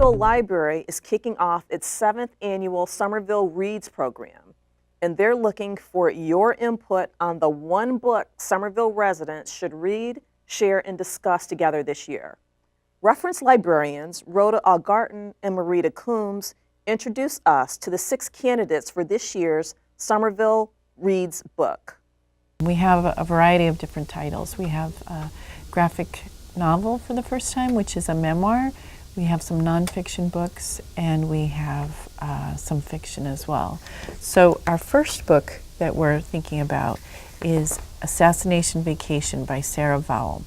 Somerville Library is kicking off its 7th annual Somerville Reads program, and they're looking for your input on the one book Somerville residents should read, share, and discuss together this year. Reference librarians Rhoda Algarton and Marita Coombs introduce us to the 6 candidates for this year's Somerville Reads book. We have a variety of different titles. We have a graphic novel for the first time, which is a memoir. We have some nonfiction books, and we have some fiction as well. So our first book that we're thinking about is Assassination Vacation by Sarah Vowell.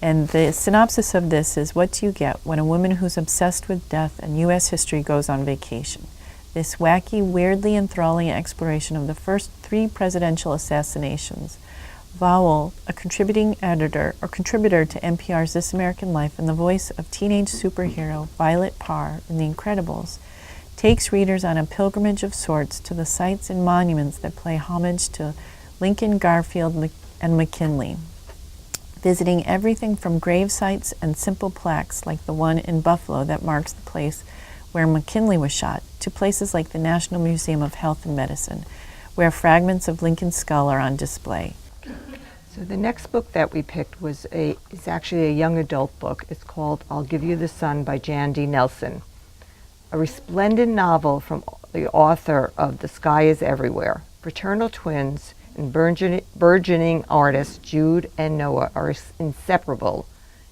And the synopsis of this is, what do you get when a woman who's obsessed with death and U.S. history goes on vacation? This wacky, weirdly enthralling exploration of the first 3 presidential assassinations. Vowell, a contributing editor or contributor to NPR's This American Life and the voice of teenage superhero Violet Parr in The Incredibles, takes readers on a pilgrimage of sorts to the sites and monuments that pay homage to Lincoln, Garfield, and McKinley, visiting everything from grave sites and simple plaques like the one in Buffalo that marks the place where McKinley was shot, to places like the National Museum of Health and Medicine, where fragments of Lincoln's skull are on display. So the next book that we picked is actually a young adult book. It's called I'll Give You the Sun by Jan D. Nelson, a resplendent novel from the author of The Sky is Everywhere. Fraternal twins and burgeoning artists Jude and Noah are inseparable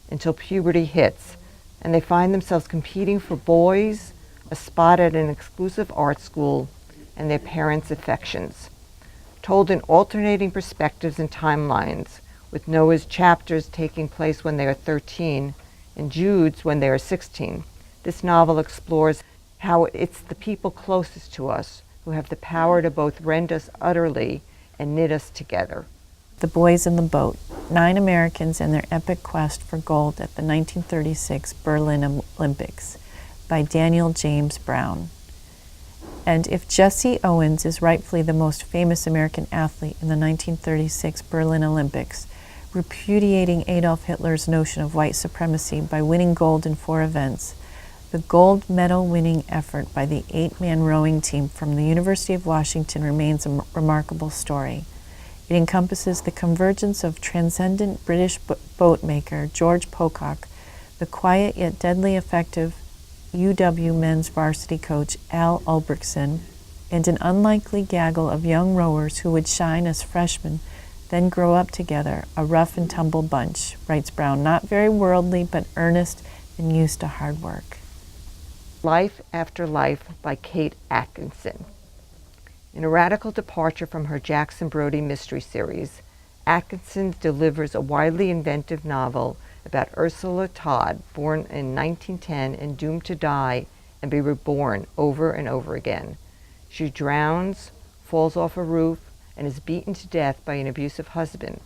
until puberty hits, and they find themselves competing for boys, a spot at an exclusive art school, and their parents' affections. Told in alternating perspectives and timelines, with Noah's chapters taking place when they are 13 and Jude's when they are 16. This novel explores how it's the people closest to us who have the power to both rend us utterly and knit us together. The Boys in the Boat, 9 Americans and their epic quest for gold at the 1936 Berlin Olympics by Daniel James Brown. And if Jesse Owens is rightfully the most famous American athlete in the 1936 Berlin Olympics, repudiating Adolf Hitler's notion of white supremacy by winning gold in 4 events, the gold medal winning effort by the 8-man rowing team from the University of Washington remains a remarkable story. It encompasses the convergence of transcendent British boat maker George Pocock, the quiet yet deadly effective UW men's varsity coach Al Ulbrichtson, and an unlikely gaggle of young rowers who would shine as freshmen, then grow up together, a rough and tumble bunch, writes Brown, not very worldly but earnest and used to hard work. Life After Life by Kate Atkinson. In a radical departure from her Jackson Brodie mystery series, Atkinson delivers a widely inventive novel about Ursula Todd, born in 1910 and doomed to die and be reborn over and over again. She drowns, falls off a roof, and is beaten to death by an abusive husband,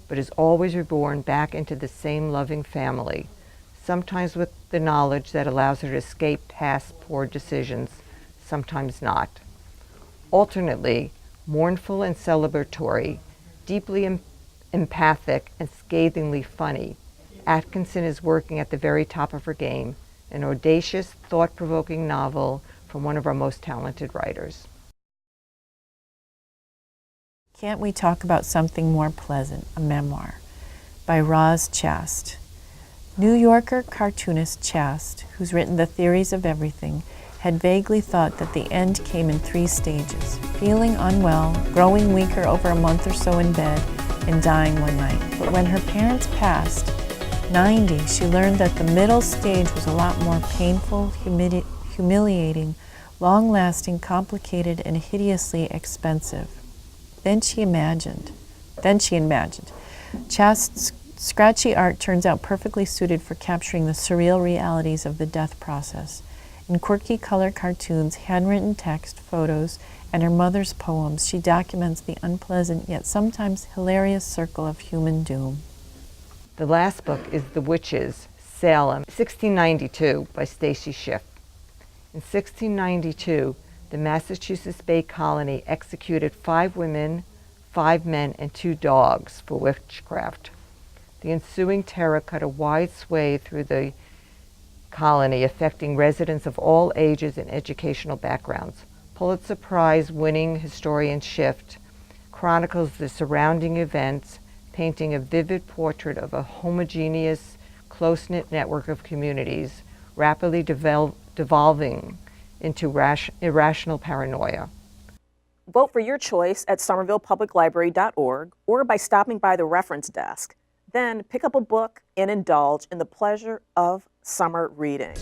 but is always reborn back into the same loving family, sometimes with the knowledge that allows her to escape past poor decisions, sometimes not. Alternately, mournful and celebratory, deeply empathic and scathingly funny, Atkinson is working at the very top of her game, an audacious, thought-provoking novel from one of our most talented writers. Can't we talk about something more pleasant? A Memoir by Roz Chast. New Yorker cartoonist Chast, who's written The Theories of Everything, had vaguely thought that the end came in 3 stages: feeling unwell, growing weaker over a month or so in bed, and dying one night. But when her parents passed, 90, she learned that the middle stage was a lot more painful, humiliating, long-lasting, complicated, and hideously expensive. Then she imagined. Chast's scratchy art turns out perfectly suited for capturing the surreal realities of the death process. In quirky color cartoons, handwritten text, photos, and her mother's poems, she documents the unpleasant yet sometimes hilarious circle of human doom. The last book is The Witches, Salem, 1692 by Stacy Schiff. In 1692, the Massachusetts Bay Colony executed 5 women, 5 men, and 2 dogs for witchcraft. The ensuing terror cut a wide swathe through the colony affecting residents of all ages and educational backgrounds. Pulitzer Prize-winning historian Schiff chronicles the surrounding events, painting a vivid portrait of a homogeneous, close-knit network of communities rapidly devolving into irrational paranoia. Vote for your choice at somervillepubliclibrary.org or by stopping by the reference desk. Then pick up a book and indulge in the pleasure of summer reading.